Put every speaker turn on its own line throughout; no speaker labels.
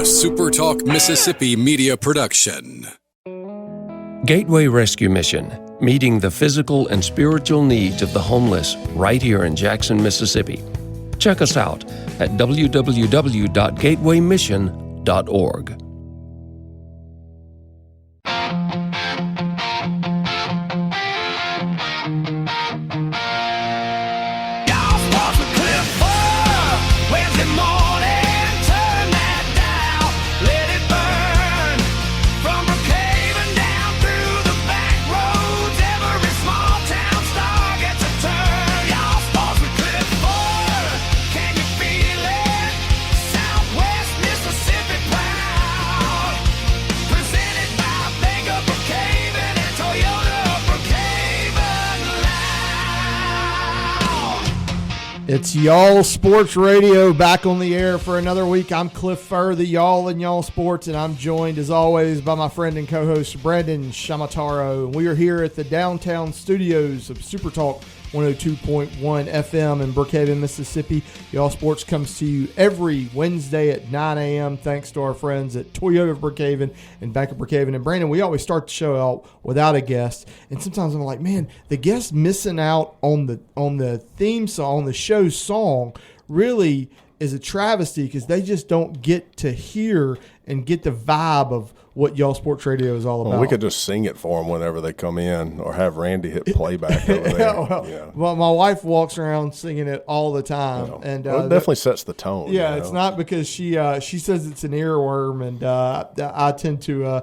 SuperTalk Mississippi media production.
Gateway Rescue Mission, meeting the physical and spiritual needs of the homeless right here in Jackson, Mississippi. Check us out at www.gatewaymission.org.
It's Y'all Sports Radio back on the air for another week. I'm Cliff Furr, the Y'all and Y'all Sports, and I'm joined as always by my friend and co-host Brandon Shamataro. We are here at the downtown studios of SuperTalk 102.1 FM in Brookhaven, Mississippi. Y'all Sports comes to you every Wednesday at 9 a.m. thanks to our friends at Toyota of Brookhaven and Bank of Brookhaven. And Brandon, we always start the show out without a guest, and sometimes I'm like, man, the guest missing out on the theme song, on the show's song, really is a travesty because they just don't get to hear and get the vibe of what Y'all Sports Radio is all about.
Well, we could just sing it for them whenever they come in, or have Randy hit playback over there.
Well, my wife walks around singing it all the time, and
it definitely sets the tone.
Yeah, it's not because she says it's an earworm, and I tend to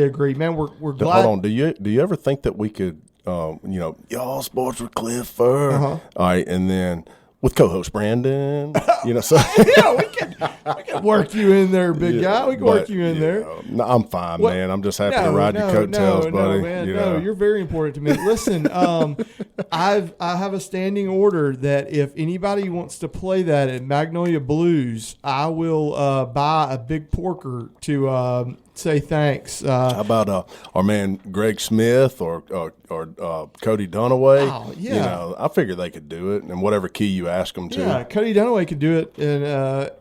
agree. Man, we're glad.
Hold on, do you ever think that we could, Y'all Sports with Cliff Furr, all right, and then with co-host Brandon, so
yeah, we can work you in there, big guy. We can work you in there.
No, I'm fine, man. I'm just happy to ride your coattails, buddy.
Man, you're very important to me. Listen, I have a standing order that if anybody wants to play that at Magnolia Blues, I will buy a big porker to say thanks.
How about our man Greg Smith or Cody Dunaway?
Oh, yeah.
I figure they could do it in whatever key you ask them to.
Yeah, Cody Dunaway could do it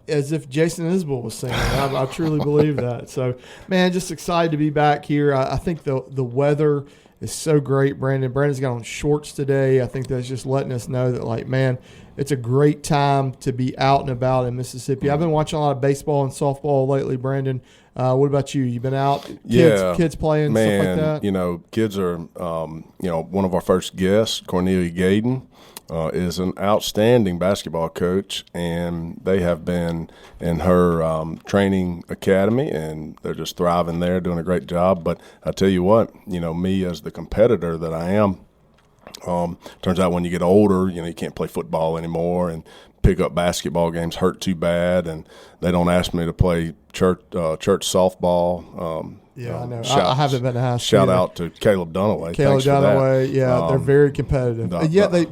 as if Jason Isbell was singing. I truly believe that. So, man, just excited to be back here. I think the weather is so great, Brandon. Brandon's got on shorts today. I think that's just letting us know that, like, man, it's a great time to be out and about in Mississippi. I've been watching a lot of baseball and softball lately, Brandon. What about you? You been out? Kids playing,
man,
stuff like that?
Kids are, one of our first guests, Cornelia Gaden, is an outstanding basketball coach, and they have been in her training academy, and they're just thriving there, doing a great job. But I tell you what, me as the competitor that I am, turns out when you get older, you can't play football anymore, and pick up basketball games hurt too bad, and they don't ask me to play church softball.
I know. I haven't been asked.
Shout out to Caleb Dunaway.
Caleb Dunaway, they're very competitive.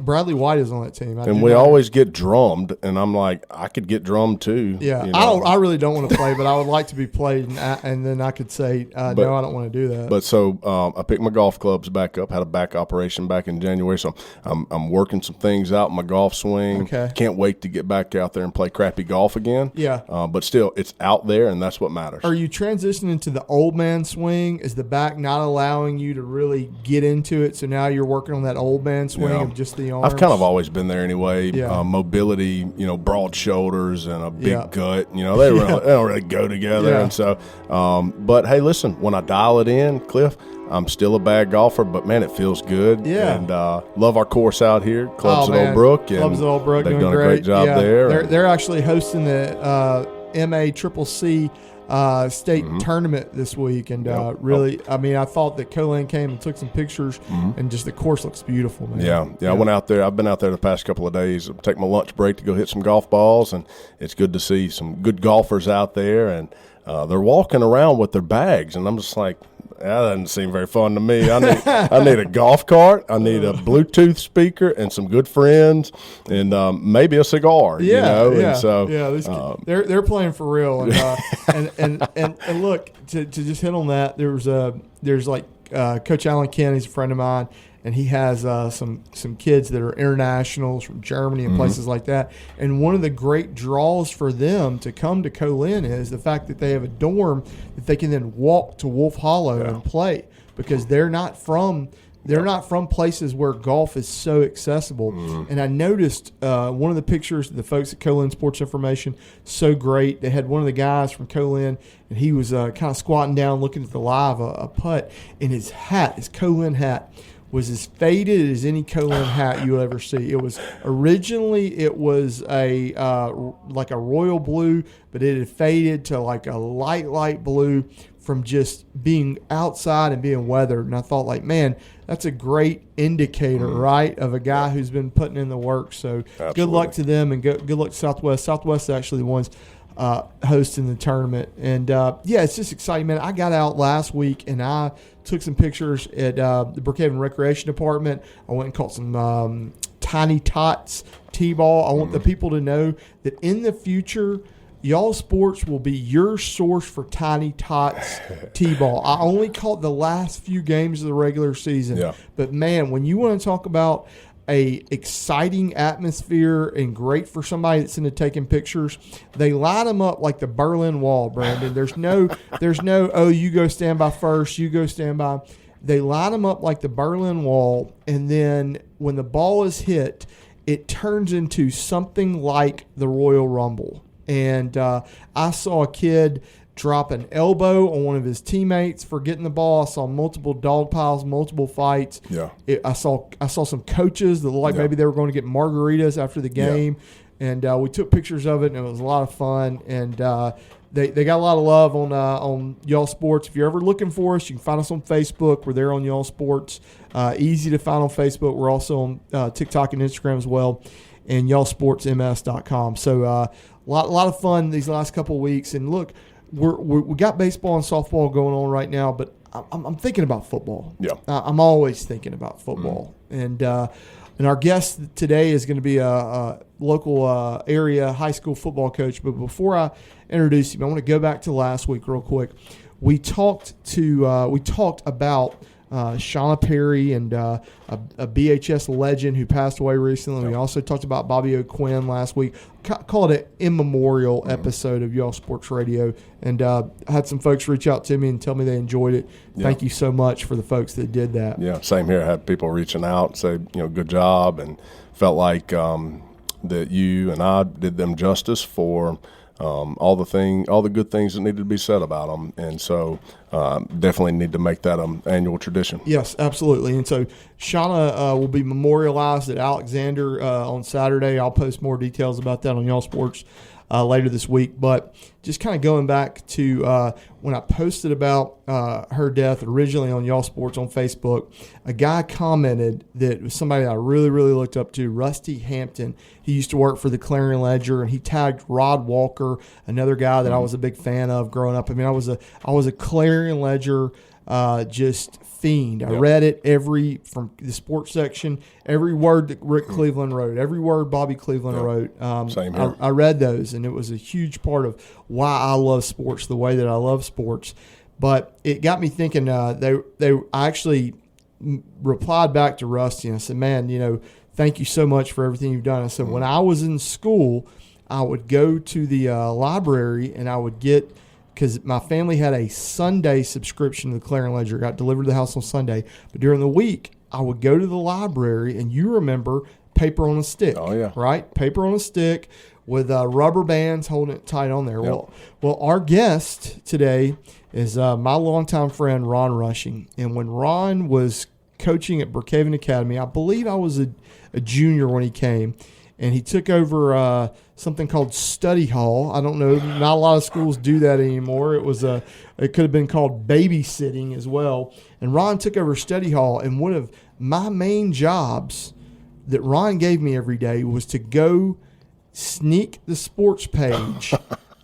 Bradley White is on that team.
And we always get drummed, and I'm like, I could get drummed too.
Yeah, I really don't want to play, but I would like to be played, and then I could say, no, I don't want to do that.
But so I picked my golf clubs back up, had a back operation back in January, so I'm working some things out in my golf swing.
Okay.
Can't wait to get back out there and play crappy golf again.
Yeah.
But still, it's out there, and that's what matters.
Are you transitioning to the old man swing? Is the back not allowing you to really get into it, so now you're working on that old man swing of just the arms?
I've kind of always been there anyway.
Yeah.
Mobility, broad shoulders and a big gut. They don't really go together.
Yeah.
And so, but hey, listen, when I dial it in, Cliff, I'm still a bad golfer, but man, it feels good.
Yeah.
And love our course out here, Clubs at Old Brook.
Clubs at Old Brook,
they've
doing
done a great job there.
They're actually hosting the MACCC state tournament this week, and really, I thought that Colin came and took some pictures, and just the course looks beautiful, man.
Yeah. I went out there. I've been out there the past couple of days. Take my lunch break to go hit some golf balls, and it's good to see some good golfers out there, and they're walking around with their bags, and I'm just like, that doesn't seem very fun to me. I need a golf cart. I need a Bluetooth speaker and some good friends, and maybe a cigar.
Yeah.
And so
they're playing for real. And look, to just hit on that, there's Coach Alan Kent. He's a friend of mine, and he has some kids that are internationals from Germany and places like that. And one of the great draws for them to come to Co-Lin is the fact that they have a dorm that they can then walk to Wolf Hollow and play, because they're not from places where golf is so accessible. And I noticed one of the pictures of the folks at Co-Lin Sports Information, so great. They had one of the guys from Co-Lin, and he was kind of squatting down looking at the live a putt, and his Co-Lin hat was as faded as any Co-Lin hat you'll ever see. It was originally a like a royal blue, but it had faded to like a light blue from just being outside and being weathered. And I thought, like, man, that's a great indicator, right, of a guy who's been putting in the work. So good luck to them, and good luck to Southwest. Southwest is actually the ones hosting the tournament. And, it's just exciting, man. I got out last week, and I took some pictures at the Brookhaven Recreation Department. I went and caught some Tiny Tots T-ball. I want the people to know that in the future, Y'all Sports will be your source for Tiny Tots T-ball. I only caught the last few games of the regular season. But, man, when you want to talk about a exciting atmosphere and great for somebody that's into taking pictures, they line them up like the Berlin Wall, Brandon. There's no, oh, you go stand by first, you go stand by. They line them up like the Berlin Wall, and then when the ball is hit, it turns into something like the Royal Rumble. And I saw a kid drop an elbow on one of his teammates for getting the ball. I saw multiple dog piles, multiple fights. I saw some coaches that looked like maybe they were going to get margaritas after the game. And we took pictures of it, and it was a lot of fun. And they got a lot of love on Y'all Sports. If you're ever looking for us, you can find us on Facebook. We're there on Y'all Sports. Easy to find on Facebook. We're also on TikTok and Instagram as well, and y'allsportsms.com. So a lot of fun these last couple of weeks. And look, we got baseball and softball going on right now, but I'm thinking about football. I'm always thinking about football. And our guest today is going to be a local area high school football coach. But before I introduce him, I want to go back to last week real quick. We talked about Shauna Perry and a BHS legend who passed away recently. We also talked about Bobby O'Quinn last week. Called it an immemorial episode of Y'all Sports Radio. And I had some folks reach out to me and tell me they enjoyed it. Thank you so much for the folks that did that. Yeah, same here. I had people reaching out, say, good job, and felt like that you and I did them justice for all the good things that needed to be said about them. And so definitely need to make that an annual tradition. Yes, absolutely. And so Shauna will be memorialized at Alexander on Saturday. I'll post more details about that on Y'all Sports later this week. But just kind of going back to when I posted about her death originally on Y'all Sports on Facebook, a guy commented that was somebody I really, really looked up to, Rusty Hampton. He used to work for the Clarion Ledger, and he tagged Rod Walker, another guy that I was a big fan of growing up. I mean, I was a Clarion Ledger just fiend. I read it from the sports section, every word that Rick Cleveland wrote, every word Bobby Cleveland wrote. Same here. I read those, and it was a huge part of why I love sports the way that I love sports. But it got me thinking. I actually replied back to Rusty, and I said, "Man, thank you so much for everything you've done." I said, when I was in school, I would go to the library, and I would get, because my family had a Sunday subscription to the Clarion Ledger, got delivered to the house on Sunday. But during the week, I would go to the library, and you remember paper on a stick. Oh, yeah. Right? Paper on a stick with rubber bands holding it tight on there. Yep. Well, our guest today is my longtime friend, Ron Rushing. And when Ron was coaching at Brookhaven Academy, I believe I was a junior when he came, and he took over something called study hall. I don't know, not a lot of schools do that anymore. It could have been called babysitting as well. And Ron took over study hall, and one of my main jobs that Ron gave me every day was to go sneak the sports page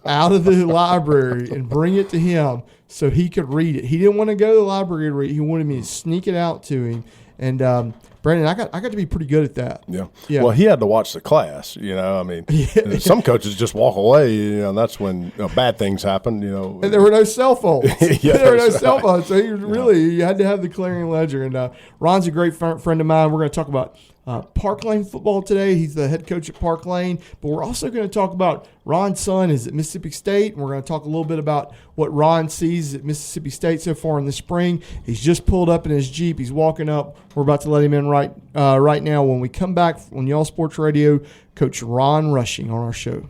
out of the library and bring it to him so he could read it. He didn't want to go to the library to read it. He wanted me to sneak it out to him. And Brandon, I got to be pretty good at that.
Yeah.
Yeah.
Well, he had to watch the class. I mean, some coaches just walk away. And that's when bad things happen.
And there were no cell phones.
Yeah,
there were no cell phones, so you had to have the clearing ledger. And Ron's a great friend of mine. We're going to talk about Parklane football today. He's the head coach at Parklane, but we're also going to talk about Ron's son is at Mississippi State, and we're going to talk a little bit about what Ron sees at Mississippi State so far in the spring. He's just pulled up in his Jeep. He's walking up. We're about to let him in right now. When we come back on Y'all Sports Radio, Coach Ron Rushing on our show.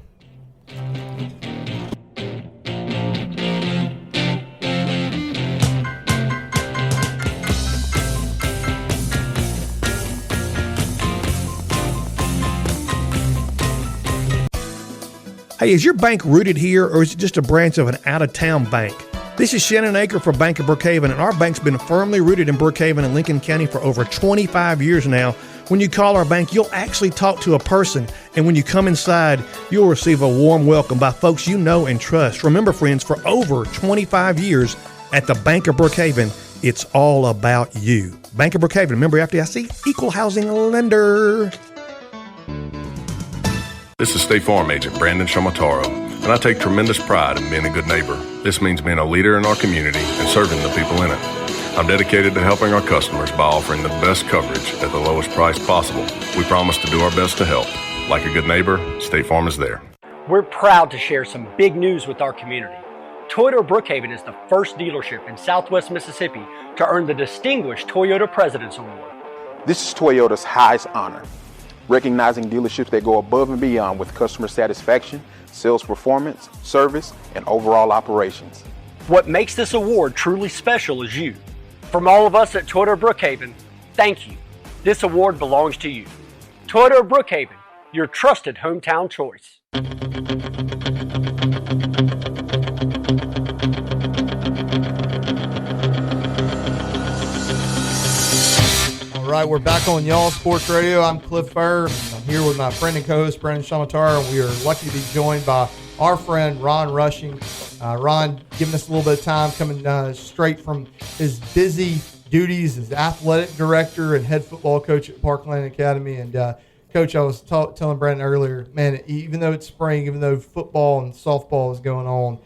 Hey, is your bank rooted here, or is it just a branch of an out-of-town bank? This is Shannon Aker for Bank of Brookhaven, and our bank's been firmly rooted in Brookhaven and Lincoln County for over 25 years now. When you call our bank, you'll actually talk to a person, and when you come inside, you'll receive a warm welcome by folks you know and trust. Remember, friends, for over 25 years at the Bank of Brookhaven, it's all about you. Bank of Brookhaven, member FDIC, equal housing lender.
This is State Farm Agent Brandon Shamataro, and I take tremendous pride in being a good neighbor. This means being a leader in our community and serving the people in it. I'm dedicated to helping our customers by offering the best coverage at the lowest price possible. We promise to do our best to help. Like a good neighbor, State Farm is there.
We're proud to share some big news with our community. Toyota of Brookhaven is the first dealership in Southwest Mississippi to earn the Distinguished Toyota President's Award.
This is Toyota's highest honor, recognizing dealerships that go above and beyond with customer satisfaction, sales performance, service, and overall operations.
What makes this award truly special is you. From all of us at Toyota of Brookhaven, thank you. This award belongs to you. Toyota of Brookhaven, your trusted hometown choice.
All right, we're back on Y'all Sports Radio. I'm Cliff Furr. I'm here with my friend and co-host, Brandon Shamatara, and we are lucky to be joined by our friend, Ron Rushing. Ron giving us a little bit of time, coming straight from his busy duties as athletic director and head football coach at Parklane Academy. And, Coach, I was telling Brandon earlier, man, even though it's spring, even though football and softball is going on,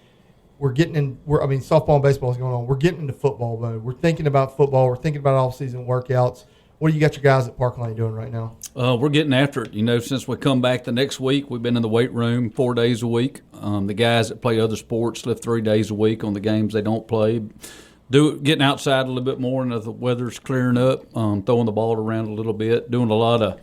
softball and baseball is going on, we're getting into football mode. We're thinking about football. We're thinking about off-season workouts. What do you got your guys at Parklane doing right now?
We're getting after it. Since we come back the next week, we've been in the weight room 4 days a week. The guys that play other sports lift 3 days a week on the games they don't play. Getting outside a little bit more, and the weather's clearing up, throwing the ball around a little bit, doing a lot of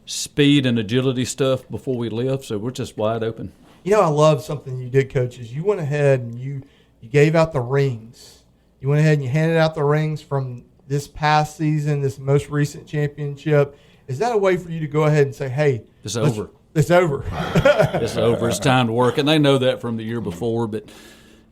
speed and agility stuff before we lift, so we're just wide open.
I love something you did, Coach, is you went ahead and you gave out the rings. You went ahead and you handed out the rings from this past season, this most recent championship. Is that a way for you to go ahead and say, hey,
it's over?
It's over.
It's over. It's time to work. And they know that from the year before. But,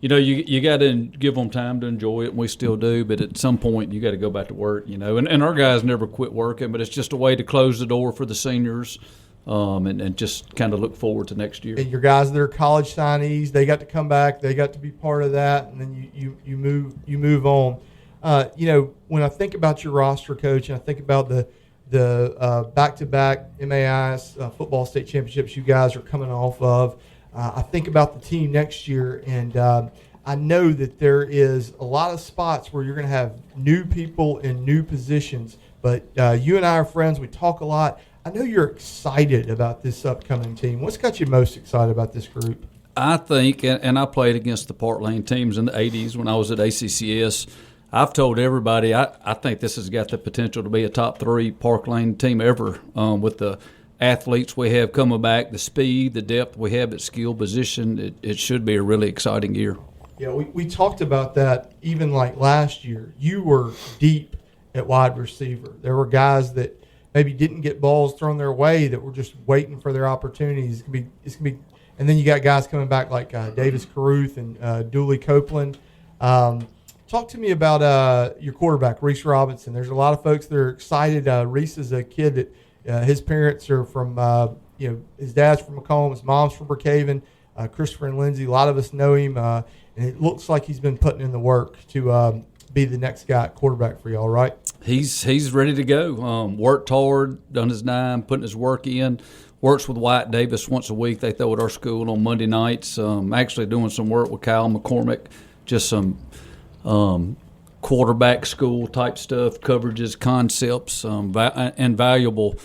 you got to give them time to enjoy it, and we still do. But at some point, you got to go back to work, And our guys never quit working, but it's just a way to close the door for the seniors and just kind of look forward to next year.
And your guys that are college signees, they got to come back. They got to be part of that, and then you move on. When I think about your roster, Coach, and I think about the back-to-back MAIS football state championships you guys are coming off of, I think about the team next year, and I know that there is a lot of spots where you're going to have new people in new positions, but you and I are friends. We talk a lot. I know you're excited about this upcoming team. What's got you most excited about this group?
I think, and I played against the Parklane teams in the 80s when I was at ACCS. I've told everybody I think this has got the potential to be a top 3 Parklane team ever with the athletes we have coming back, the speed, the depth we have at skill position. It should be a really exciting year.
Yeah, we talked about that even like last year. You were deep at wide receiver. There were guys that maybe didn't get balls thrown their way that were just waiting for their opportunities. It's gonna be, and then you got guys coming back like Davis Caruth and Dooley Copeland. Talk to me about your quarterback, Reese Robinson. There's a lot of folks that are excited. Reese is a kid that his parents are from, his dad's from Macomb, his mom's from Brookhaven, Christopher and Lindsay. A lot of us know him, and it looks like he's been putting in the work to be the next guy at quarterback for y'all, right?
He's ready to go. Worked hard, done his dime, putting his work in. Works with Wyatt Davis once a week. They throw at our school on Monday nights. Actually doing some work with Kyle McCormick, just some quarterback school type stuff, coverages, concepts, invaluable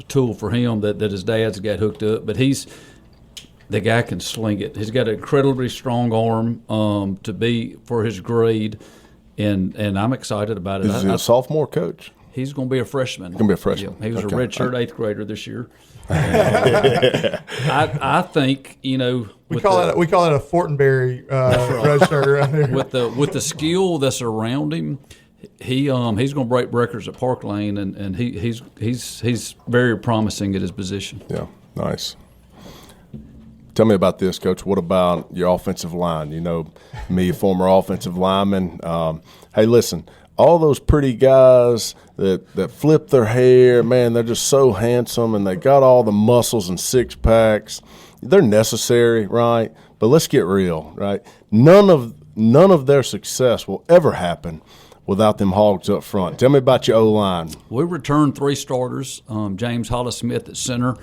tool for him that his dad's got hooked up. But the guy can sling it. He's got an incredibly strong arm to be for his grade, and I'm excited about it.
Is he a sophomore, Coach?
He's going to be a freshman.
He's going to be a freshman.
Yeah, he was a redshirt eighth grader this year. I think
we call it a Fortenberry redshirt around here.
With the skill that's around him, he's going to break records at Parklane, and he's very promising at his position.
Yeah, nice. Tell me about this, Coach. What about your offensive line? Me, a former offensive lineman. Hey, listen. All those pretty guys that flip their hair, man, they're just so handsome, and they got all the muscles and six packs. They're necessary, right? But let's get real, right? None of their success will ever happen without them hogs up front. Tell me about your O-line.
We returned 3 starters: James Hollis-Smith at center,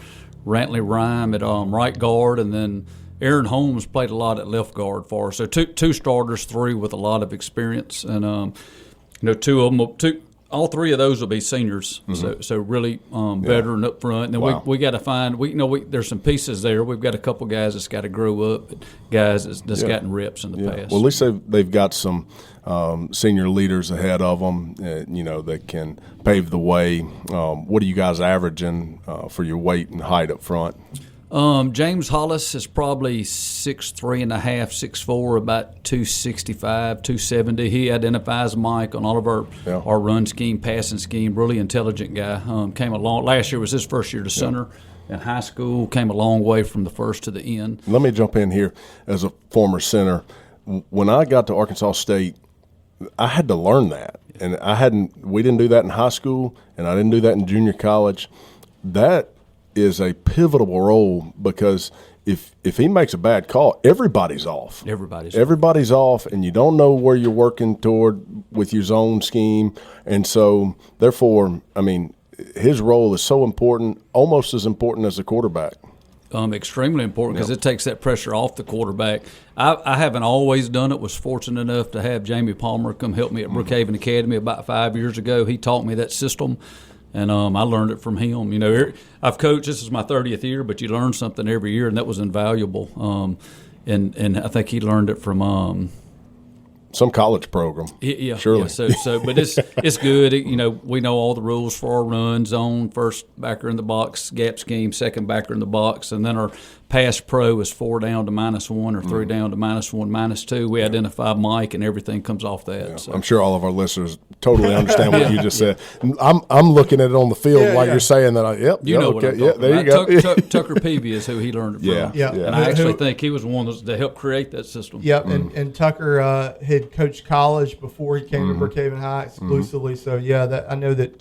Rantley Rhyme at right guard, and then Aaron Holmes played a lot at left guard for us. So two starters, 3 with a lot of experience, and all 3 of those will be seniors. Mm-hmm. So really veteran up front. And then we got to find there's some pieces there. We've got a couple guys that's got to grow up, guys that's gotten reps in the past.
Well, at least they've got some senior leaders ahead of them, that can pave the way. What are you guys averaging for your weight and height up front?
James Hollis is probably 6'3.5", 6'4", about 265, 270. He identifies Mike on all of our run scheme, passing scheme. Really intelligent guy. Came along. Last year was his first year to center in high school. Came a long way from the first to the end.
Let me jump in here as a former center. When I got to Arkansas State, I had to learn that, and we didn't do that in high school, and I didn't do that in junior college. That is a pivotal role, because if he makes a bad call, everybody's off. Everybody's off, and you don't know where you're working toward with your zone scheme. And so, therefore, his role is so important, almost as important as the quarterback.
Extremely important, because it takes that pressure off the quarterback. I haven't always done it. Was fortunate enough to have Jamie Palmer come help me at Brookhaven Academy about 5 years ago. He taught me that system. And I learned it from him. I've coached. This is my 30th year, but you learn something every year, and that was invaluable. And I think he learned it from
some college program.
Yeah,
surely.
Yeah, but it's good. We know all the rules for our run: zone, first backer in the box, gap scheme, second backer in the box, and then our pass pro is 4 down to -1 or 3 down to -1, -2. We identify Mike, and everything comes off that.
Yeah.
So.
I'm sure all of our listeners totally understand what you just said. I'm looking at it on the field while you're saying that. What I'm
talking about.
There you go.
Tucker Peavy is who he learned it from.
Yeah.
And I actually think he was one that helped create that system.
Yep, and Tucker had coached college before he came to Brookhaven High exclusively. So I know that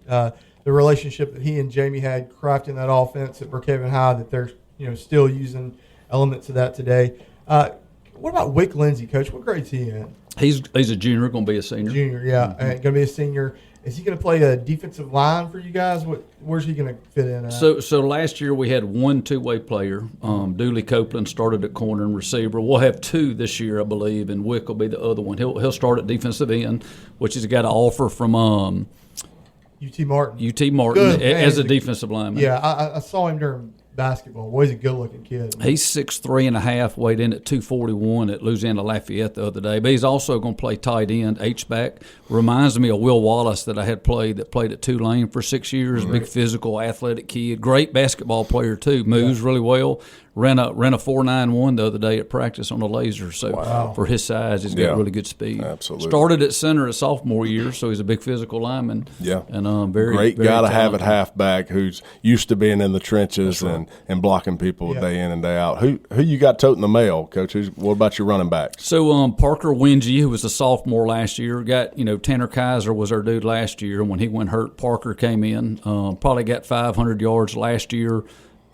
the relationship that he and Jamie had crafting that offense at Brookhaven High, that they're still using elements of that today. What about Wick Lindsey, Coach? What grade's he in?
He's a junior, going to be a senior.
Junior, yeah, going to be a senior. Is he going to play a defensive line for you guys? Where's he going to fit in at?
So last year we had 1 two-way player. Dooley Copeland started at corner and receiver. We'll have 2 this year, I believe, and Wick will be the other one. He'll start at defensive end, which he's got an offer from
UT Martin.
Good, as a defensive lineman.
Yeah, I saw him during basketball. Boy, he's a good-looking kid.
He's 6'3.5", weighed in at 241 at Louisiana Lafayette the other day. But he's also going to play tight end, H-back. Reminds me of Will Wallace that played at Tulane for 6 years. Big physical, athletic kid. Great basketball player, too. Moves really well. Ran a 4.91 the other day at practice on a laser. So for his size, he's got really good speed.
Absolutely.
Started at center his sophomore year, so he's a big physical lineman.
Yeah.
And very
great
very
guy to
talented.
have at halfback who's used to being in the trenches and blocking people day in and day out. Who you got toting the mail, Coach? What about your running back?
So Parker Wingy, who was a sophomore last year, got Tanner Kaiser was our dude last year. When he went hurt, Parker came in. Probably got 500 yards last year.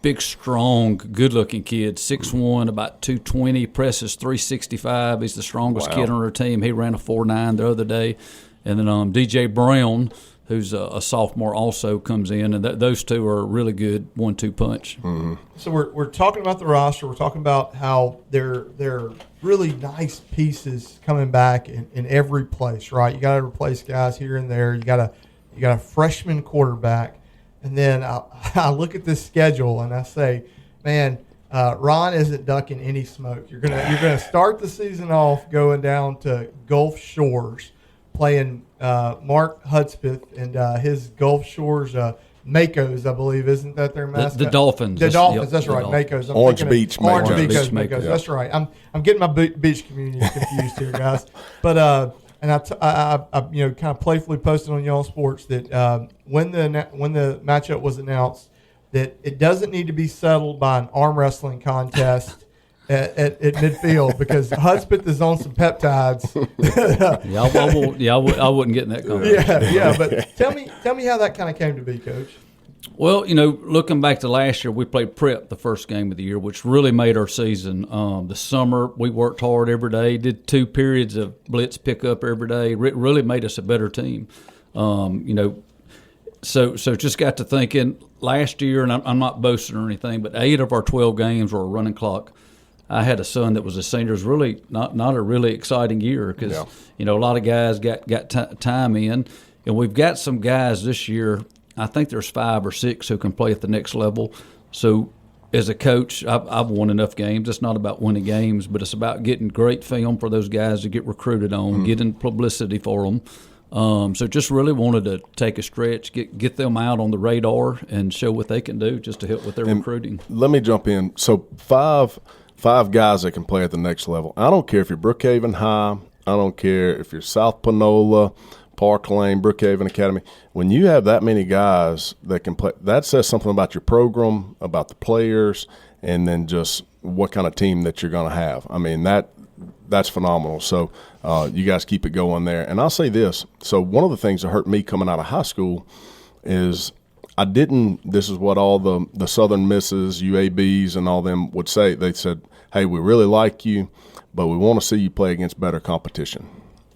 Big, strong, good-looking kid, 6'1", about 220, presses 365. He's the strongest kid on our team. He ran a 4.9 the other day. And then DJ Brown, who's a sophomore, also comes in, and those two are a really good 1-2 punch.
Mm-hmm.
So we're talking about the roster. We're talking about how they're really nice pieces coming back in every place, right? You got to replace guys here and there. You got a freshman quarterback, and then I look at this schedule and I say, man, Ron isn't ducking any smoke. You're gonna start the season off going down to Gulf Shores, playing Mark Hudspeth and his Gulf Shores Makos, I believe, isn't that their mascot?
The Dolphins.
The Dolphins,
Yep,
that's right.
Dolphins.
Makos.
Orange Beach
Makos. That's right. I'm getting my beach communities confused here, guys. But and I kind of playfully posted on Y'all Sports that when the matchup was announced, that it doesn't need to be settled by an arm wrestling contest at midfield, because Hudspeth is on some peptides.
I wouldn't get in that conversation.
Yeah. But tell me how that kind of came to be, Coach.
Well, looking back to last year, we played prep the first game of the year, which really made our season. The summer, we worked hard every day, did 2 periods of blitz pickup every day. Really made us a better team. So just got to thinking last year, and I'm not boasting or anything, but 8 of our 12 games were a running clock. I had a son that was a senior. It was really not a really exciting year because, a lot of guys got time in. And we've got some guys this year, I think there's 5 or 6 who can play at the next level. So as a coach, I've won enough games. It's not about winning games, but it's about getting great film for those guys to get recruited on, getting publicity for them. So just really wanted to take a stretch, get them out on the radar and show what they can do just to help with their recruiting.
Let me jump in. So five guys that can play at the next level. I don't care if you're Brookhaven High. I don't care if you're South Panola, Parklane, Brookhaven Academy. When you have that many guys that can play, that says something about your program, about the players, and then just what kind of team that you're going to have. I mean, that's phenomenal. So you guys keep it going there. And I'll say this. So one of the things that hurt me coming out of high school is this is what all the Southern Misses, UABs, and all them would say. They said, hey, we really like you, but we want to see you play against better competition.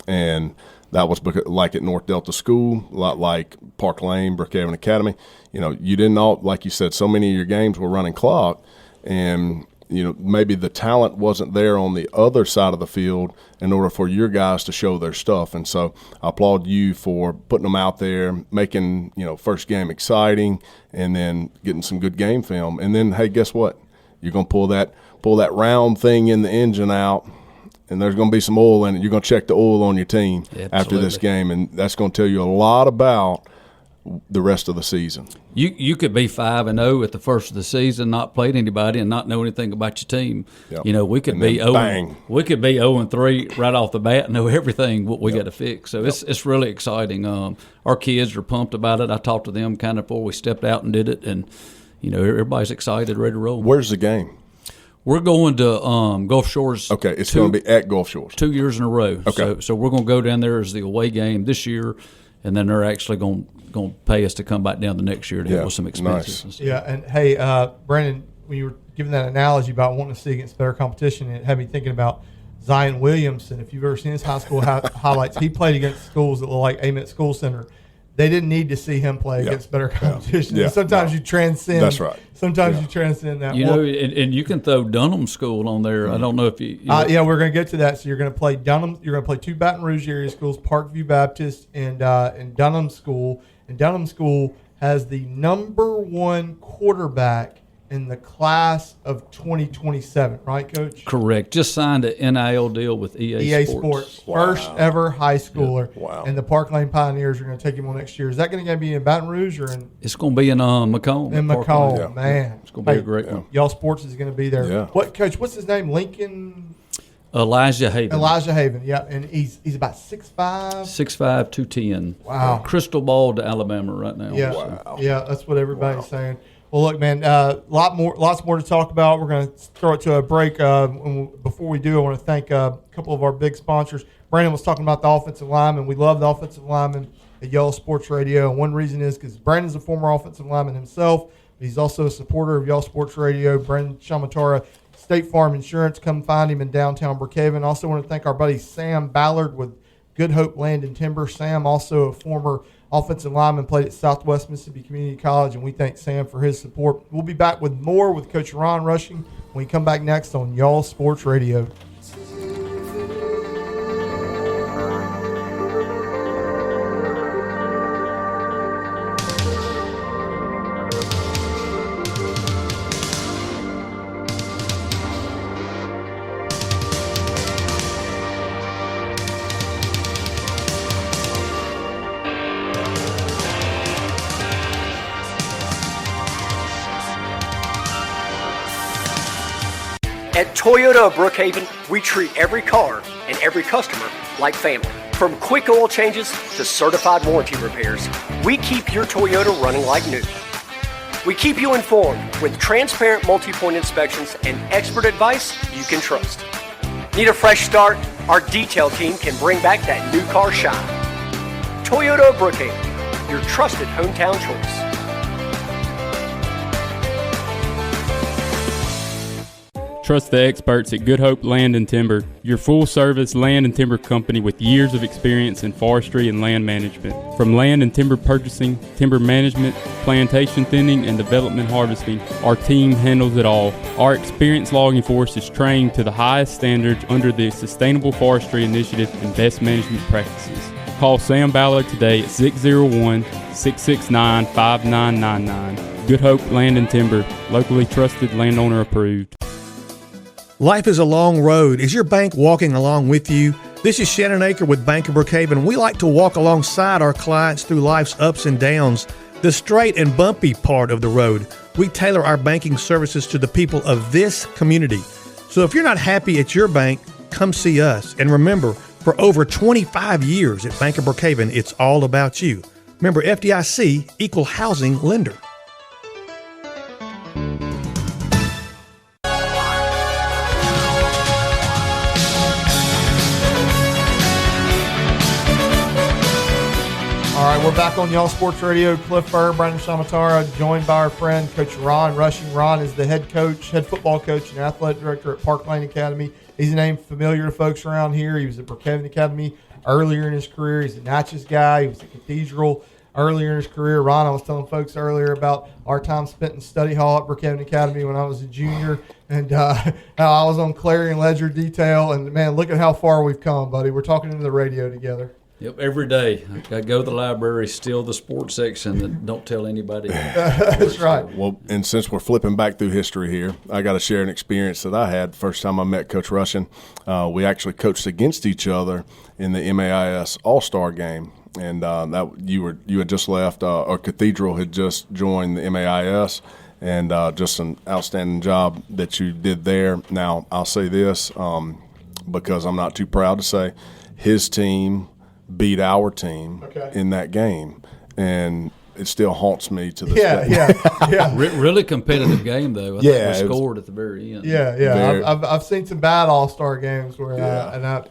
And that was because, like at North Delta School, a lot like Parklane, Brookhaven Academy, you didn't all, like you said, so many of your games were running clock, and maybe the talent wasn't there on the other side of the field in order for your guys to show their stuff. And so I applaud you for putting them out there, making, first game exciting, and then getting some good game film. And then, hey, guess what? You're going to pull that round thing in the engine out, and there's going to be some oil in it. You're going to check the oil on your team after this game, and that's going to tell you a lot about the rest of the season.
You could be 5-0 at the first of the season, not played anybody, and not know anything about your team.
Yep.
We could be 0-3 right off the bat and know everything what we got to fix. So it's really exciting. Our kids are pumped about it. I talked to them kind of before we stepped out and did it, and everybody's excited, ready to roll.
Where's the game?
We're going to Gulf Shores.
Okay, it's going to be at Gulf Shores.
2 years in a row.
Okay.
So we're going to go down there as the away game this year, and then they're actually going to pay us to come back down the next year to help with some expenses.
Nice.
Yeah, and hey, Brandon, when you were giving that analogy about wanting to see against better competition, it had me thinking about Zion Williamson. If you've ever seen his high school highlights, he played against schools that look like Amet School Center. They didn't need to see him play against better competition.
Yeah.
Sometimes you transcend.
That's right.
Sometimes you transcend that.
And you can throw Dunham School on there. I don't know if you.
We're going to get to that. So you're going to play Dunham. You're going to play 2 Baton Rouge area schools, Parkview Baptist and Dunham School. And Dunham School has the #1 quarterback in the class of 2027, right, Coach?
Correct. Just signed an NIL deal with EA Sports.
First ever high schooler.
Yeah. Wow.
And the Parklane Pioneers are going to take him on next year. Is that going to be in Baton Rouge or in?
It's going to be in Macomb.
In Macomb, man.
It's going to be a great one.
Y'all Sports is going to be there.
Yeah.
What, Coach? What's his name? Lincoln.
Elijah Haven.
Yeah, and he's about 6'5".
6'5", 210.
Wow.
Crystal ball to Alabama right now.
Yeah,
So.
yeah, that's what everybody's saying. Well, look, man, lots more to talk about. We're going to throw it to a break. Before we do, I want to thank a couple of our big sponsors. Brandon was talking about the offensive lineman. We love the offensive lineman at Yellow Sports Radio, and one reason is because Brandon's a former offensive lineman himself. He's also a supporter of Yellow Sports Radio. Brandon Shamatara, State Farm Insurance. Come find him in downtown Brookhaven. Also want to thank our buddy Sam Ballard with Good Hope Land and Timber. Sam, also a former offensive lineman, played at Southwest Mississippi Community College, and we thank Sam for his support. We'll be back with more with Coach Ron Rushing when we come back next on Y'all Sports Radio.
At Toyota of Brookhaven, we treat every car and every customer like family. From quick oil changes to certified warranty repairs, we keep your Toyota running like new. We keep you informed with transparent multi-point inspections and expert advice you can trust. Need a fresh start? Our detail team can bring back that new car shine. Toyota of Brookhaven, your trusted hometown choice.
Trust the experts at Good Hope Land and Timber, your full-service land and timber company with years of experience in forestry and land management. From land and timber purchasing, timber management, plantation thinning, and development harvesting, our team handles it all. Our experienced logging force is trained to the highest standards under the Sustainable Forestry Initiative and best management practices. Call Sam Ballard today at 601-669-5999. Good Hope Land and Timber, locally trusted, landowner approved.
Life is a long road. Is your bank walking along with you? This is Shannon Aker with Bank of Brookhaven. We like to walk alongside our clients through life's ups and downs, the straight and bumpy part of the road. We tailor our banking services to the people of this community. So if you're not happy at your bank, come see us. And remember, for over 25 years at Bank of Brookhaven, it's all about you. Remember, FDIC, equal housing lender.
All right, we're back on Y'all Sports Radio. Cliff Furr, Brandon Shamatara, joined by our friend, Coach Ron Rushing. Ron is the head football coach and athletic director at Parklane Academy. He's a name familiar to folks around here. He was at Brookhaven Academy earlier in his career. He's a Natchez guy. He was at Cathedral earlier in his career. Ron, I was telling folks earlier about our time spent in study hall at Brookhaven Academy when I was a junior, and how I was on Clarion Ledger detail. And, man, look at how far we've come, buddy. We're talking into the radio together.
Yep, every day. I go to the library, steal the sports section, and don't tell anybody.
That's right.
Well, and since we're flipping back through history here, I got to share an experience that I had first time I met Coach Rushing. We actually coached against each other in the MAIS All-Star game, and that you had just left, or Cathedral had just joined the MAIS, and just an outstanding job that you did there. Now, I'll say this because I'm not too proud to say, his team beat our team in that game, and it still haunts me to this day.
Yeah.
Really competitive game, though. I think we scored at the very end.
Yeah. I've seen some bad All-Star games where, I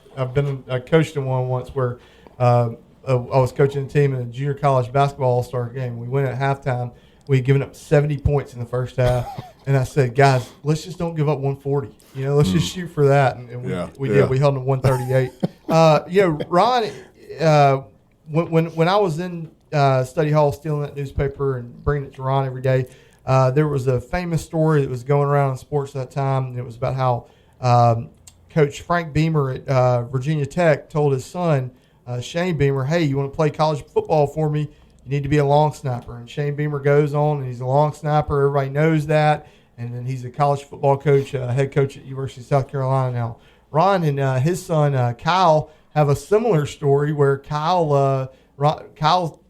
coached in one once where I was coaching a team in a junior college basketball All-Star game. We went at halftime. We had given up 70 points in the first half, and I said, guys, let's just don't give up 140. Let's just shoot for that, and we did. We held them to 138. Ron. When I was in study hall stealing that newspaper and bringing it to Ron every day, there was a famous story that was going around in sports at that time, and it was about how Coach Frank Beamer at Virginia Tech told his son, Shane Beamer, hey, you want to play college football for me? You need to be a long snapper. And Shane Beamer goes on, and he's a long snapper. Everybody knows that. And then he's a college football coach, head coach at University of South Carolina now. Ron and his son, Kyle, have a similar story where Kyle's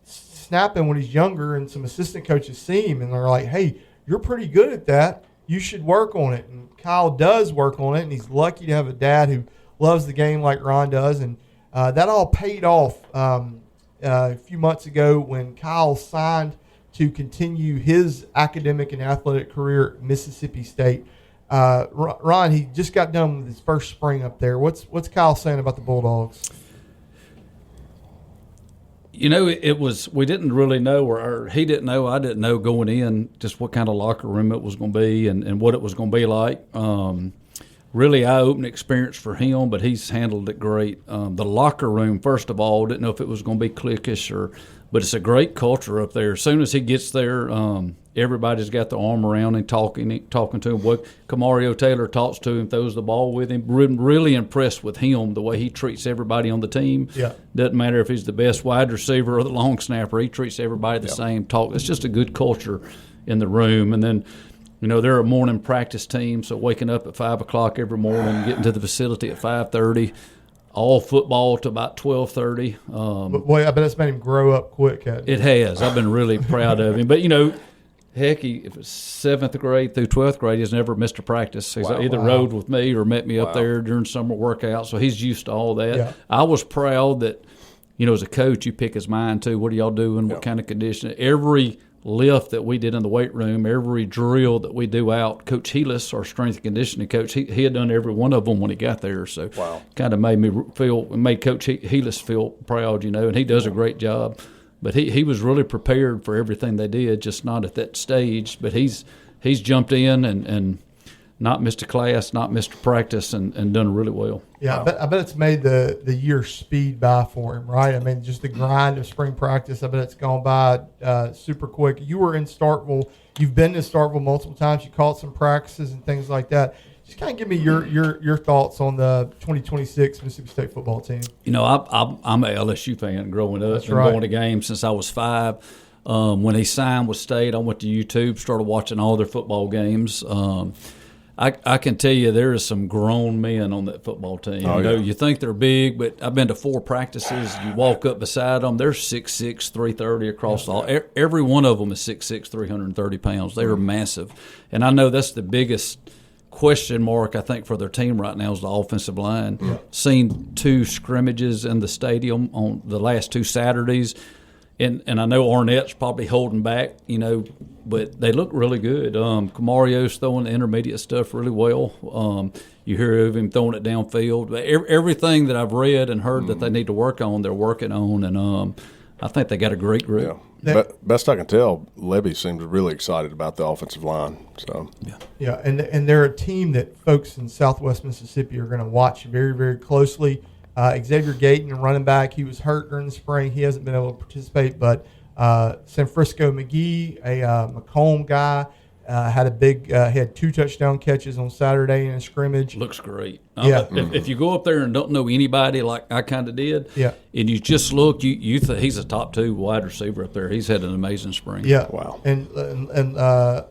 snapping when he's younger, and some assistant coaches see him, and they're like, hey, you're pretty good at that. You should work on it. And Kyle does work on it, and he's lucky to have a dad who loves the game like Ron does. And that all paid off a few months ago when Kyle signed to continue his academic and athletic career at Mississippi State. Ron, he just got done with his first spring up there. What's Kyle saying about the Bulldogs?
It was, we didn't really know, or he didn't know, I didn't know going in just what kind of locker room it was going to be and what it was going to be like. really eye-opening experience for him, but he's handled it great. The locker room, first of all, didn't know if it was going to be cliquish but it's a great culture up there. As soon as he gets there, everybody's got their arm around him, talking to him. What Camario Taylor talks to him, throws the ball with him. Really impressed with him, the way he treats everybody on the team.
Yeah.
Doesn't matter if he's the best wide receiver or the long snapper. He treats everybody the same. It's just a good culture in the room. And then, they're a morning practice team, so waking up at 5 o'clock every morning, getting to the facility at 5:30. All football to about 12:30.
But boy, I bet it's made him grow up quick.
It has. I've been really proud of him. But, heck, if it's 7th grade through 12th grade, he's never missed a practice. He's either rode with me or met me up there during summer workouts, so he's used to all that.
Yeah.
I was proud that, as a coach, you pick his mind, too. What are y'all doing? What kind of conditioning? Every lift that we did in the weight room, every drill that we do out, Coach Helis, our strength and conditioning coach, he had done every one of them when he got there. So kind of made Coach Helis feel proud, and he does a great job. But he was really prepared for everything they did, just not at that stage. But he's jumped in and not missed a class, not missed a practice, and done really well.
Yeah, I bet it's made the year speed by for him, right? I mean, just the grind of spring practice, I bet it's gone by super quick. You were in Starkville. You've been to Starkville multiple times. You caught some practices and things like that. Just kind of give me your thoughts on the 2026 Mississippi State football team.
I'm an LSU fan growing up.
That's
Been
right.
Going to games since I was 5. When he signed with State, I went to YouTube, started watching all their football games. I can tell you there is some grown men on that football team. You think they're big, but I've been to 4 practices. You walk up beside them, they're 6'6", 330 across all. Every one of them is 6'6", 330 pounds. They are massive. And I know that's the biggest question mark, I think, for their team right now is the offensive line. Yeah. Seen 2 scrimmages in the stadium on the last 2 Saturdays. And I know Arnett's probably holding back, but they look really good. Camario's throwing the intermediate stuff really well. You hear of him throwing it downfield. But everything that I've read and heard that they need to work on, they're working on. And I think they got a great group.
Yeah. But best I can tell, Levy seems really excited about the offensive line. So
yeah, and they're a team that folks in Southwest Mississippi are going to watch very, very closely. Xavier Gayton, running back, he was hurt during the spring. He hasn't been able to participate. But San Francisco McGee, a Macomb guy, had 2 touchdown catches on Saturday in a scrimmage.
Looks great.
Yeah.
If you go up there and don't know anybody like I kind of did, and you just look, you he's a top 2 wide receiver up there. He's had an amazing spring.
Yeah.
Wow.
And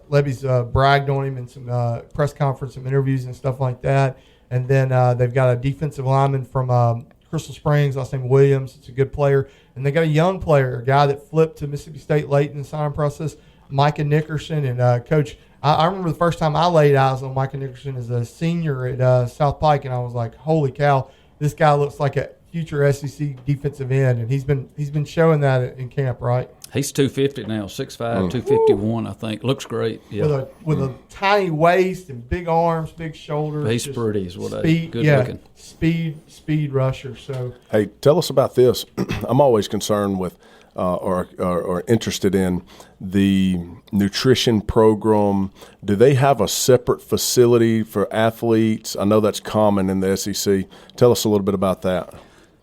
Levy's bragged on him in some press conference, some interviews and stuff like that. And then they've got a defensive lineman from Crystal Springs, last name Williams. It's a good player. And they got a young player, a guy that flipped to Mississippi State late in the signing process, Micah Nickerson. And, Coach, I remember the first time I laid eyes on Micah Nickerson as a senior at South Pike, and I was like, holy cow, this guy looks like a future SEC defensive end. And he's been showing that in camp, right?
He's 250 now, 6'5", 251, I think. Looks great. Yeah.
With a tiny waist and big arms, big shoulders.
He's pretty is what
speed,
good looking.
Speed rusher. So
hey, tell us about this. I'm always concerned with or interested in the nutrition program. Do they have a separate facility for athletes? I know that's common in the SEC. Tell us a little bit about that.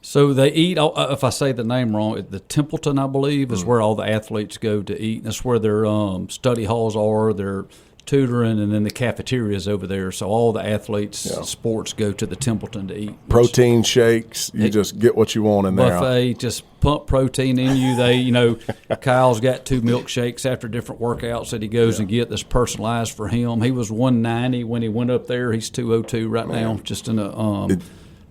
So they eat, if I say the name wrong, the Templeton, I believe, is where all the athletes go to eat. That's where their study halls are, their tutoring, and then the cafeteria is over there. So all the athletes' sports go to the Templeton to eat.
Protein shakes, you just get what you want in there.
Buffet, just pump protein in you. Kyle's got 2 milkshakes after different workouts that he goes and get that's personalized for him. He was 190 when he went up there. He's 202 right now, just in a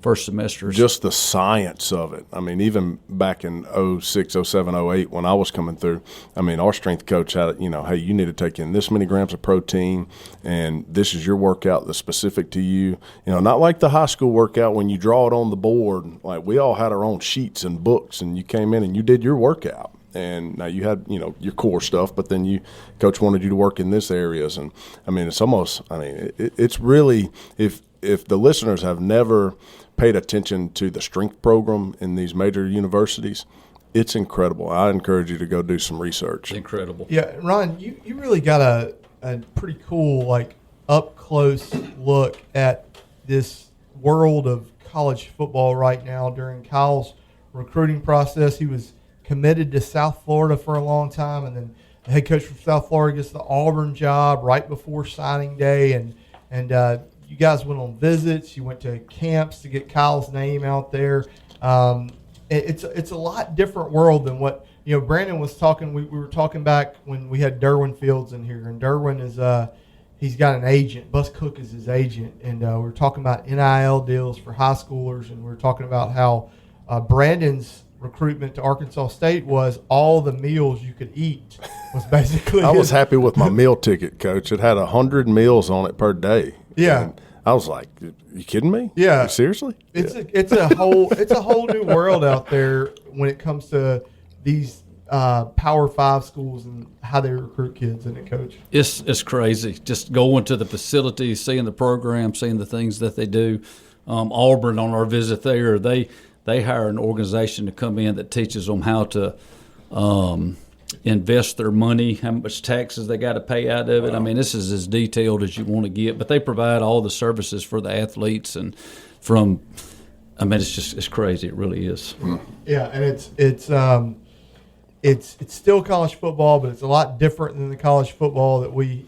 first semester.
Just the science of it. I mean, even back in 06, 07, 08, when I was coming through, I mean, our strength coach had, hey, you need to take in this many grams of protein, and this is your workout that's specific to you. Not like the high school workout when you draw it on the board. Like, we all had our own sheets and books, and you came in and you did your workout. And now you had, your core stuff, but then coach wanted you to work in this areas. And, I mean, it's almost, it's really, if the listeners have never paid attention to the strength program in these major universities, it's incredible. I encourage you to go do some research.
Incredible.
Yeah, Ron, you really got a pretty cool, up close look at this world of college football right now during Kyle's recruiting process. He was committed to South Florida for a long time, and then the head coach from South Florida gets the Auburn job right before signing day, and you guys went on visits. You went to camps to get Kyle's name out there. It's a lot different world than what Brandon was talking. We were talking back when we had Derwin Fields in here, and Derwin is he's got an agent. Bus Cook is his agent, and we were talking about NIL deals for high schoolers, and we were talking about how Brandon's recruitment to Arkansas State was all the meals you could eat was basically.
I was happy with my meal ticket, Coach. It had 100 meals on it per day.
Yeah.
And I was like, "You kidding me?
Yeah,
seriously."
It's a whole new world out there when it comes to these Power 5 schools and how they recruit kids, isn't it, Coach?
It's crazy. Just going to the facilities, seeing the program, seeing the things that they do. Auburn, on our visit there, they hire an organization to come in that teaches them how to invest their money, how much taxes they got to pay out of it. I mean, this is as detailed as you want to get, but they provide all the services for the athletes, and it's crazy. It really is.
Yeah, and it's still college football, but it's a lot different than the college football that we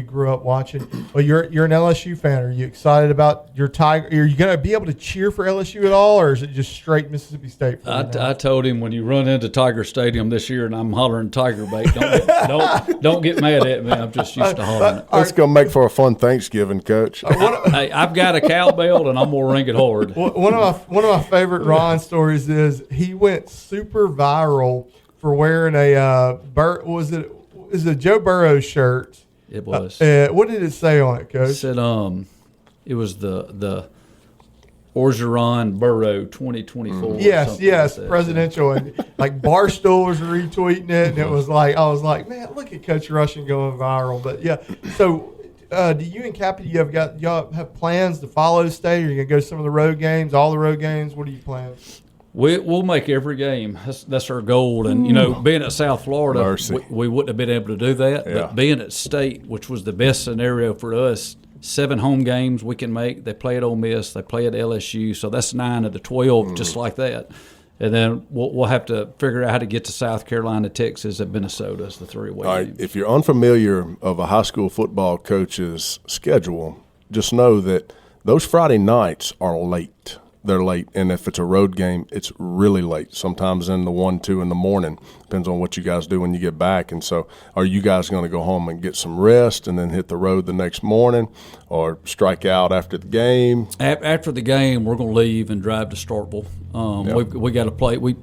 grew up watching. Well, you're an LSU fan. Are you excited about your Tiger? Are you going to be able to cheer for LSU at all, or is it just straight Mississippi State?
I told him, when you run into Tiger Stadium this year and I'm hollering Tiger bait, don't get mad at me. I'm just used to hollering it.
That's going to make for a fun Thanksgiving, Coach.
Hey, I've got a cowbell and I'm going to ring it hard.
One of my favorite Ron stories is he went super viral for wearing is a Joe Burrow shirt.
It was.
What did it say on it, Coach?
It said it was the Orgeron Burrow 2024.
Yes, presidential, and like Barstool was retweeting it, and it was like, I was like, man, look at Coach Russian going viral. But yeah, so do you and Cappy, y'all have plans to follow the state? Are you gonna go to some of the road games, all the road games? What are you planning?
We'll make every game. That's our goal. And, being at South Florida, we wouldn't have been able to do that. Yeah. But being at State, which was the best scenario for us, 7 home games we can make. They play at Ole Miss. They play at LSU. So that's 9 of the 12, just like that. And then we'll have to figure out how to get to South Carolina, Texas, and Minnesota as the 3-way
All right,
games.
if you're unfamiliar of a high school football coach's schedule, just know that those Friday nights are late. They're late, and if it's a road game, it's really late, sometimes in the 1, 2 in the morning. Depends on what you guys do when you get back. And so are you guys going to go home and get some rest and then hit the road the next morning, or strike out after the game?
After the game, we're going to leave and drive to Starkville. We got a place. We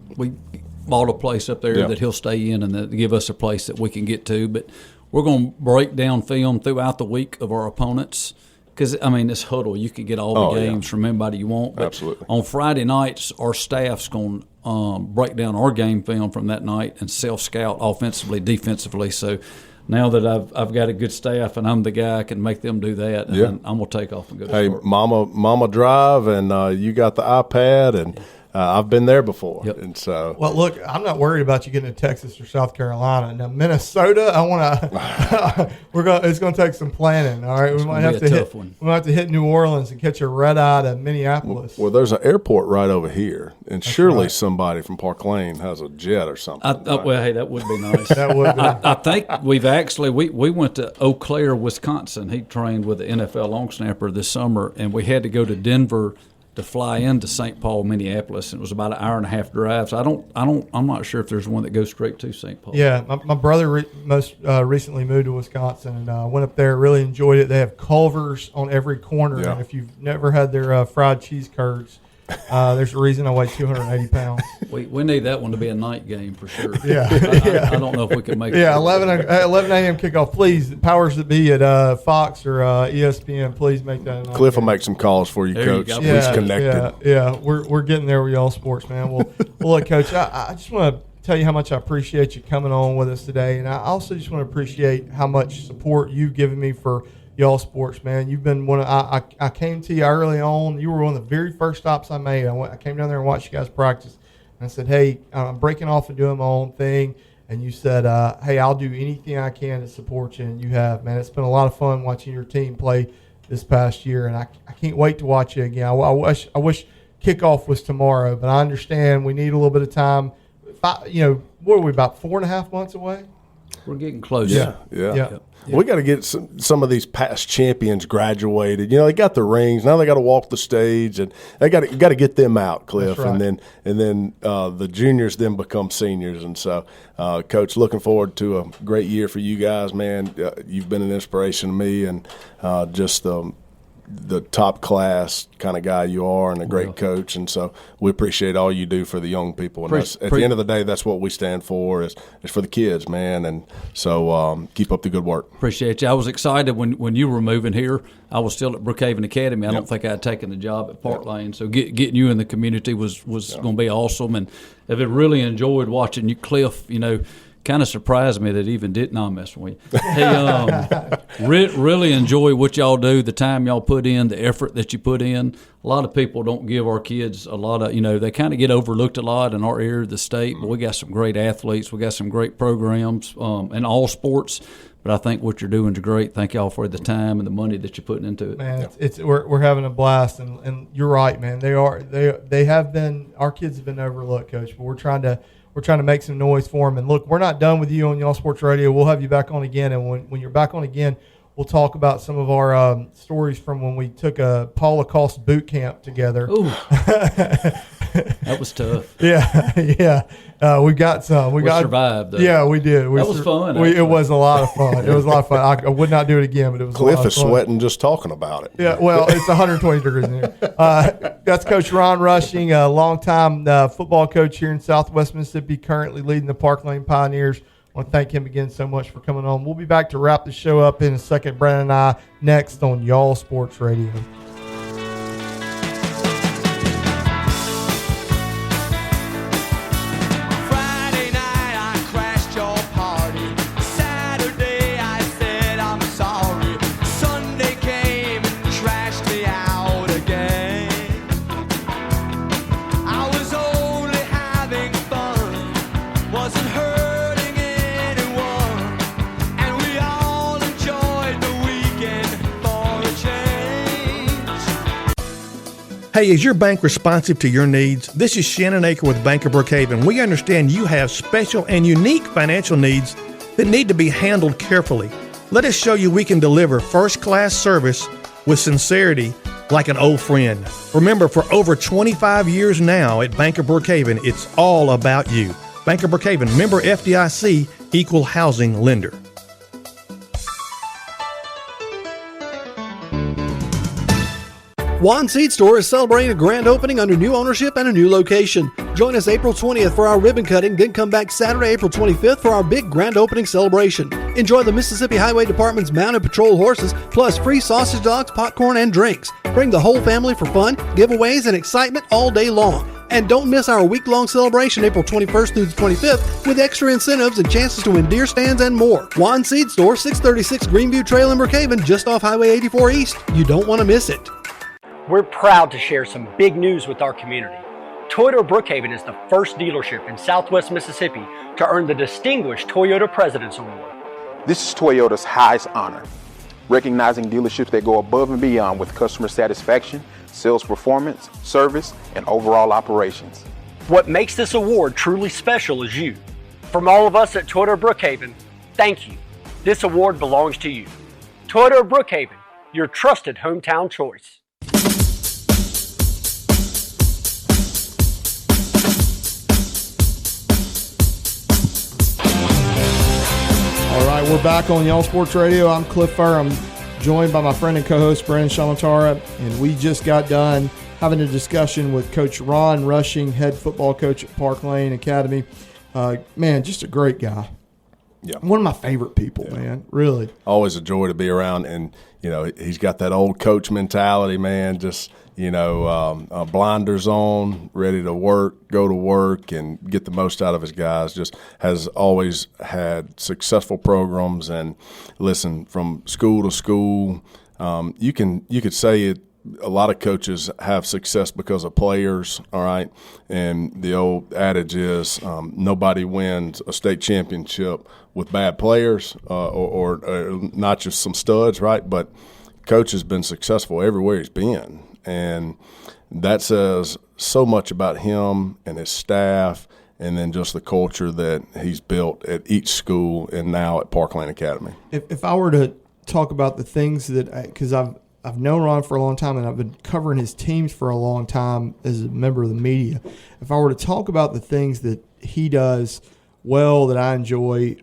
bought a place up there that he'll stay in, and that give us a place that we can get to. But we're going to break down film throughout the week of our opponents. Because, this huddle, you can get all the games from anybody you want. But
absolutely.
On Friday nights, our staff's going to break down our game film from that night and self-scout offensively, defensively. So now that I've got a good staff and I'm the guy, I can make them do that. And I'm going to take off and go to
Hey,
start.
Mama drive, and you got the iPad, and I've been there before.
Yep.
And so,
well, look, I'm not worried about you getting to Texas or South Carolina. Now, Minnesota, I want to. It's going to take some planning. All right, we might have to hit New Orleans and catch a red eye to Minneapolis.
Well, there's an airport right over here, and surely somebody from Parklane has a jet or something.
Well, hey, that would be nice.
That would be.
I think we've actually we went to Eau Claire, Wisconsin. He trained with the NFL long snapper this summer, and we had to go to Denver to fly into St. Paul, Minneapolis. It was about an hour and a half drive. So I'm not sure if there's one that goes straight to St. Paul.
Yeah, my brother recently moved to Wisconsin, and went up there, really enjoyed it. They have Culver's on every corner, and if you've never had their fried cheese curds, there's a reason I weigh 280 pounds.
We need that one to be a night game for sure.
Yeah.
I don't know if we can make it.
Yeah, 11 a.m. kickoff. Please, powers that be at Fox or ESPN, please make that a night
Cliff
game.
will make some calls for you,
There
Coach.
you go.
He's connected.
Yeah, we're getting there with y'all sports, man. Well, look, Coach, I just want to tell you how much I appreciate you coming on with us today, and I also just want to appreciate how much support you've given me for y'all sports, man. You've been I came to you early on. You were one of the very first stops I made. I came down there and watched you guys practice. And I said, hey, I'm breaking off and doing my own thing. And you said, hey, I'll do anything I can to support you. And you have, man. It's been a lot of fun watching your team play this past year, and I can't wait to watch you again. I wish kickoff was tomorrow, but I understand we need a little bit of time. What are we, about 4.5 months away?
We're getting close.
Yeah. We got to get some of these past champions graduated. They got the rings. Now they got to walk the stage, and they got to get them out, Cliff.
That's right.
And then the juniors then become seniors. And so, Coach, looking forward to a great year for you guys, man. You've been an inspiration to me, and just the top class kind of guy you are, and a great coach. And so we appreciate all you do for the young people. And at the end of the day, that's what we stand for, is for the kids, man. And so keep up the good work.
Appreciate you. I was excited when you were moving here. I was still at Brookhaven Academy. I don't think I had taken the job at Parklane. So getting you in the community was going to be awesome. And I've really enjoyed watching you, Cliff, kind of surprised me that he even did not mess with you. Hey, really enjoy what y'all do, the time y'all put in, the effort that you put in. A lot of people don't give our kids a lot of, they kind of get overlooked a lot in our area of the state, but we got some great athletes. We got some great programs in all sports. But I think what you're doing is great. Thank y'all for the time and the money that you're putting into it.
Man, we're having a blast, and you're right, man. They have been, our kids have been overlooked, Coach, but we're trying to make some noise for them. And look, we're not done with you on Y'all Sports Radio. We'll have you back on again. And when you're back on again, we'll talk about some of our stories from when we took a Paul Lacoste boot camp together.
Ooh. That was tough.
Yeah. We got some. We
survived, though.
Yeah, we did.
That was fun.
It was a lot of fun. It was a lot of fun. I would not do it again, but it was
Cliff
a lot of
is
fun.
sweating just talking about it.
Yeah, well, it's 120 degrees in here. That's Coach Ron Rushing, a longtime football coach here in Southwest Mississippi, currently leading the Parklane Pioneers. I want to thank him again so much for coming on. We'll be back to wrap the show up in a second. Brandon and I next on Y'all Sports Radio.
Hey, is your bank responsive to your needs? This is Shannon Aker with Bank of Brookhaven. We understand you have special and unique financial needs that need to be handled carefully. Let us show you we can deliver first-class service with sincerity like an old friend. Remember, for over 25 years now at Bank of Brookhaven, it's all about you. Bank of Brookhaven, member FDIC, equal housing lender.
Juan Seed Store is celebrating a grand opening under new ownership and a new location. Join us April 20th for our ribbon cutting, then come back Saturday, April 25th for our big grand opening celebration. Enjoy the Mississippi Highway Department's mounted patrol horses, plus free sausage dogs, popcorn, and drinks. Bring the whole family for fun, giveaways, and excitement all day long. And don't miss our week-long celebration April 21st through the 25th with extra incentives and chances to win deer stands and more. Juan Seed Store, 636 Greenview Trail in Brookhaven, just off Highway 84 East. You don't want to miss it.
We're proud to share some big news with our community. Toyota Brookhaven is the first dealership in Southwest Mississippi to earn the Distinguished Toyota President's Award.
This is Toyota's highest honor, recognizing dealerships that go above and beyond with customer satisfaction, sales performance, service, and overall operations.
What makes this award truly special is you. From all of us at Toyota Brookhaven, thank you. This award belongs to you. Toyota Brookhaven, your trusted hometown choice.
All right, we're back on Y'all Sports Radio. I'm Cliff Furr. I'm joined by my friend and co-host Brandon Shamatara, and we just got done having a discussion with Coach Ron Rushing, head football coach at Parklane Academy. Man, just a great guy.
Yeah,
one of my favorite people, man. Really,
always a joy to be around, and he's got that old coach mentality, man. Just blinders on, ready to go to work, and get the most out of his guys. Just has always had successful programs, and listen, from school to school, you could say it. A lot of coaches have success because of players, all right? And the old adage is nobody wins a state championship with bad players or not just some studs, right? But coach has been successful everywhere he's been, and that says so much about him and his staff, and then just the culture that he's built at each school and now at Parklane Academy.
If I were to talk about the things that, because I've known Ron for a long time and I've been covering his teams for a long time as a member of the media. If I were to talk about the things that he does well that I enjoy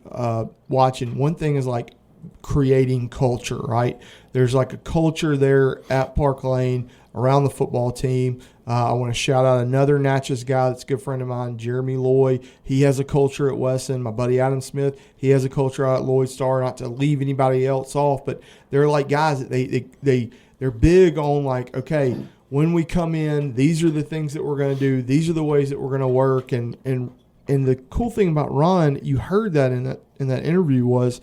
watching, one thing is like creating culture, right? There's like a culture there at Parklane around the football team. I want to shout out another Natchez guy that's a good friend of mine, Jeremy Lloyd. He has a culture at Wesson. My buddy Adam Smith, he has a culture out at Lloyd Star. Not to leave anybody else off, but they're like guys that they're big on like, okay, when we come in, these are the things that we're going to do. These are the ways that we're going to work. And the cool thing about Ron, you heard that in that interview, was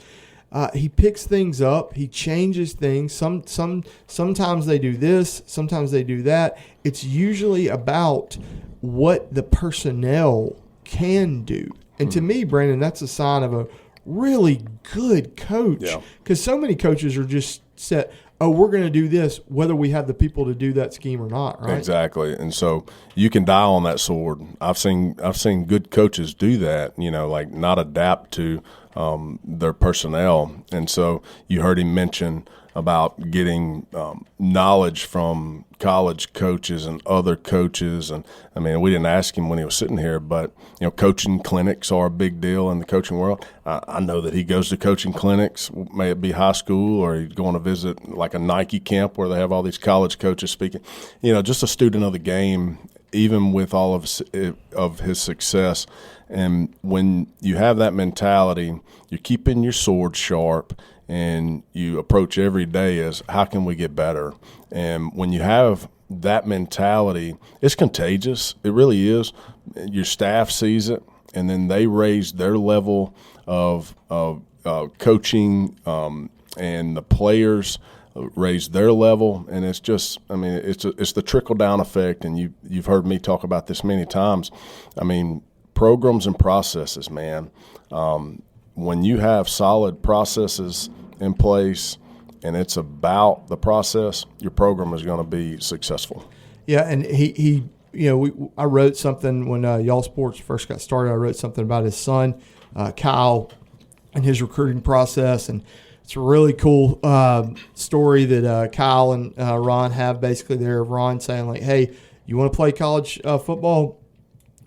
he picks things up. He changes things. Sometimes they do this. Sometimes they do that. It's usually about what the personnel can do. And to me, Brandon, that's a sign of a really good coach. Because so many coaches are just set, oh, we're going to do this, whether we have the people to do that scheme or not, right?
Exactly. And so you can die on that sword. I've seen good coaches do that, like not adapt to their personnel. And so you heard him mention about getting knowledge from college coaches and other coaches. And, I mean, we didn't ask him when he was sitting here, but, coaching clinics are a big deal in the coaching world. I know that he goes to coaching clinics, may it be high school or he's going to visit like a Nike camp where they have all these college coaches speaking. Just a student of the game, even with all of his success. And when you have that mentality, you're keeping your sword sharp, and you approach every day as how can we get better. And when you have that mentality, it's contagious. It really is. Your staff sees it, and then they raise their level of coaching, and the players raise their level. And it's just, I mean, it's the trickle-down effect, and you've heard me talk about this many times. I mean, programs and processes, man. When you have solid processes in place and it's about the process, your program is going to be successful.
Yeah, and he I wrote something when Y'all Sports first got started. I wrote something about his son, Kyle, and his recruiting process, and it's a really cool story that Kyle and Ron have basically there of Ron saying like, hey, you want to play college football?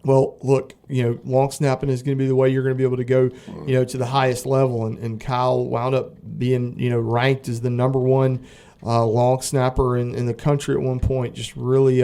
Well, look, long snapping is going to be the way you're going to be able to go, to the highest level. And Kyle wound up being, ranked as the number one long snapper in the country at one point. Just really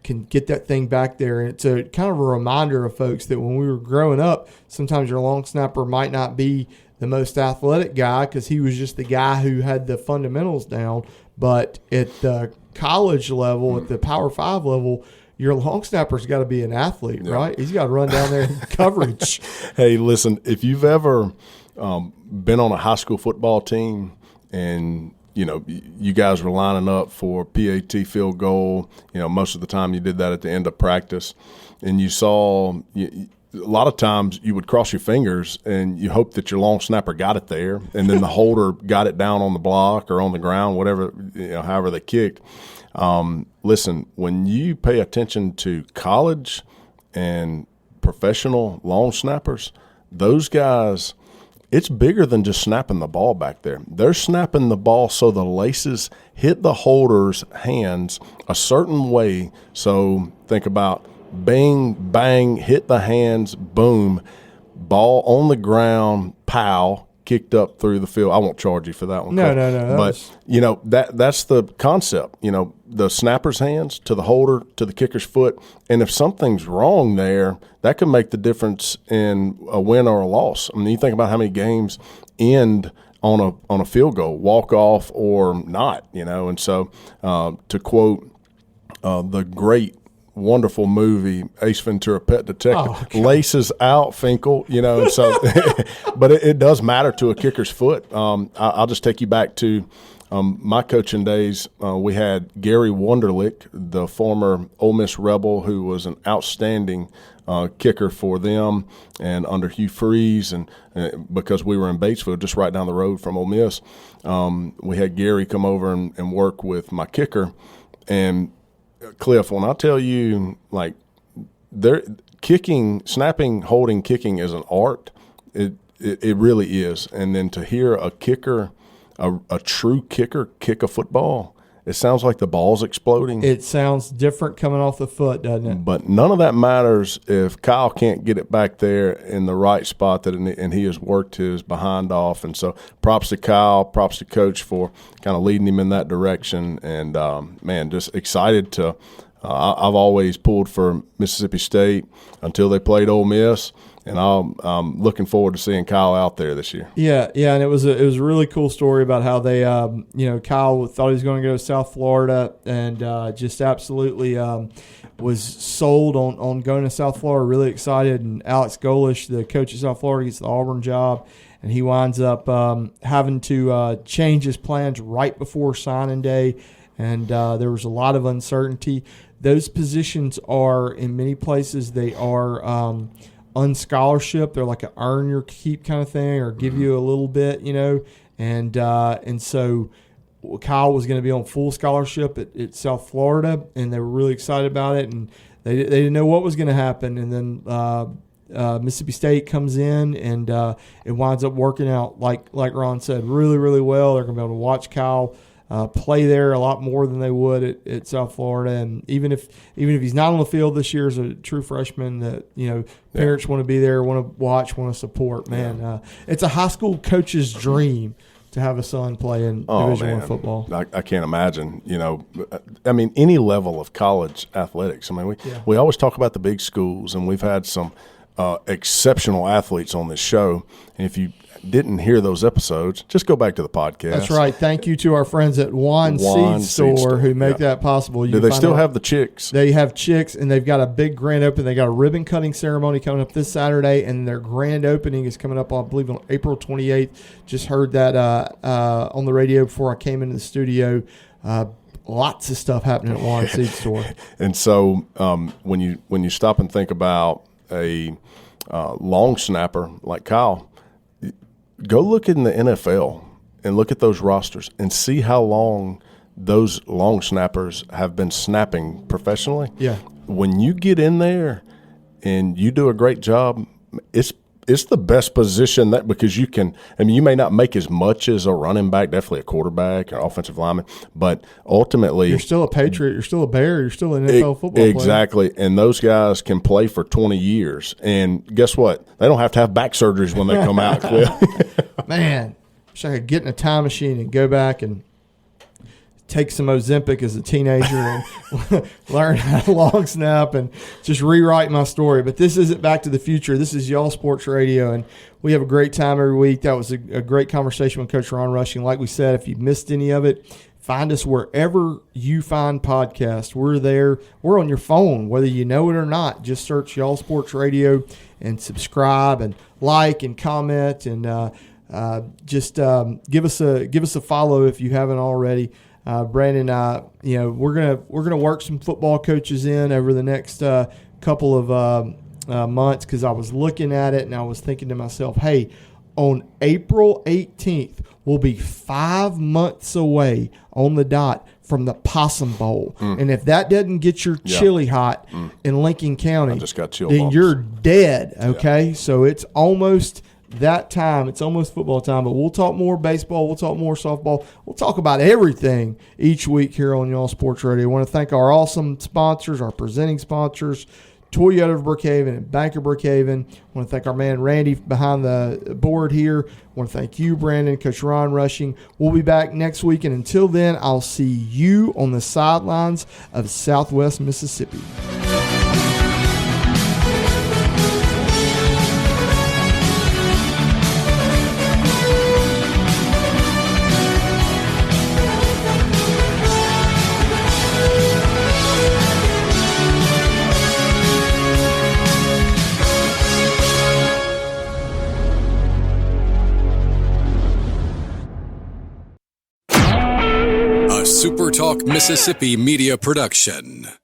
can get that thing back there. And it's a kind of a reminder of folks that when we were growing up, sometimes your long snapper might not be the most athletic guy because he was just the guy who had the fundamentals down. But at the college level, at the Power 5 level, your long snapper's got to be an athlete, right? He's got to run down there in coverage.
Hey, listen, if you've ever been on a high school football team and, you guys were lining up for PAT field goal, most of the time you did that at the end of practice, and you saw a lot of times you would cross your fingers and you hope that your long snapper got it there, and then the holder got it down on the block or on the ground, whatever, however they kicked. Listen, when you pay attention to college and professional long snappers, those guys, it's bigger than just snapping the ball back there. They're snapping the ball so the laces hit the holder's hands a certain way. So think about bang, bang, hit the hands, boom, ball on the ground, pow, kicked up through the field. I won't charge you for that one.
No.
But that's the concept. The snapper's hands to the holder to the kicker's foot, and if something's wrong there, that can make the difference in a win or a loss. I mean, you think about how many games end on a field goal, walk off or not. And so to quote the great, wonderful movie Ace Ventura: Pet Detective, laces out, Finkel, so but it does matter to a kicker's foot. I'll just take you back to My coaching days, we had Gary Wunderlich, the former Ole Miss Rebel, who was an outstanding kicker for them, and under Hugh Freeze, and because we were in Batesville, just right down the road from Ole Miss, we had Gary come over and work with my kicker. And Cliff, when I tell you, like, kicking, snapping, holding, kicking is an art. It really is. And then to hear a kicker, a true kicker, kick a football, it sounds like the ball's exploding.
It sounds different coming off the foot, doesn't it?
But none of that matters if Kyle can't get it back there in the right spot, and he has worked his behind off. And so props to Kyle, props to Coach for kind of leading him in that direction. And, man, just excited to I've always pulled for Mississippi State until they played Ole Miss. And I'm looking forward to seeing Kyle out there this year.
Yeah, and it was a really cool story about how they, Kyle thought he was going to go to South Florida, and just absolutely was sold on going to South Florida. Really excited, and Alex Golish, the coach of South Florida, gets the Auburn job, and he winds up having to change his plans right before signing day, and there was a lot of uncertainty. Those positions are, in many places, they are unscholarship. They're like an earn your keep kind of thing, or give you a little bit, and so Kyle was going to be on full scholarship at South Florida, and they were really excited about it, and they didn't know what was going to happen. And then Mississippi State comes in, and it winds up working out like Ron said, really, really well. They're going to be able to watch Kyle play there a lot more than they would at South Florida, and even if he's not on the field this year as a true freshman, that parents want to be there, want to watch, want to support. Man, it's a high school coach's dream to have a son play in Division I football.
I can't imagine. I mean, any level of college athletics. I mean, we always talk about the big schools, and we've had some exceptional athletes on this show. And if you didn't hear those episodes, just go back to the podcast.
That's right. Thank you to our friends at Juan Seed Store who make that possible.
Do they still have the chicks?
They have chicks, and they've got a big grand opening. They got a ribbon cutting ceremony coming up this Saturday, and their grand opening is coming up, I believe, on April 28th. Just heard that on the radio before I came into the studio. Lots of stuff happening at Juan Seed Store.
And so when you stop and think about a long snapper like Kyle, go look in the NFL and look at those rosters and see how long those long snappers have been snapping professionally.
Yeah.
When you get in there and you do a great job, it's the best position because you can – I mean, you may not make as much as a running back, definitely a quarterback or offensive lineman, but ultimately –
you're still a Patriot. You're still a Bear. You're still an NFL football player.
Exactly. And those guys can play for 20 years. And guess what? They don't have to have back surgeries when they come out, Cliff.
Man, wish I could get in a time machine and go back and take some Ozempic as a teenager and learn how to long snap and just rewrite my story. But this isn't Back to the Future. This is Y'all Sports Radio, and we have a great time every week. That was a great conversation with Coach Ron Rushing. Like we said, if you missed any of it, find us wherever you find podcasts. We're there. We're on your phone, whether you know it or not. Just search Y'all Sports Radio and subscribe and like and comment, and just give us a follow if you haven't already. Brandon, we're gonna work some football coaches in over the next couple of months, because I was looking at it and I was thinking to myself, hey, on April 18th, we'll be 5 months away on the dot from the Possum Bowl. And if that doesn't get your chili hot in Lincoln County,
I just got chill
then
bumps.
You're dead, okay? Yeah. So it's almost that time. It's almost football time, but we'll talk more baseball. We'll talk more softball. We'll talk about everything each week here on Y'all Sports Radio. I want to thank our awesome sponsors, our presenting sponsors, Toyota of Brookhaven and Bank of Brookhaven. I want to thank our man Randy behind the board here. I want to thank you, Brandon, Coach Ron Rushing. We'll be back next week, and until then, I'll see you on the sidelines of Southwest Mississippi.
SuperTalk Mississippi media production.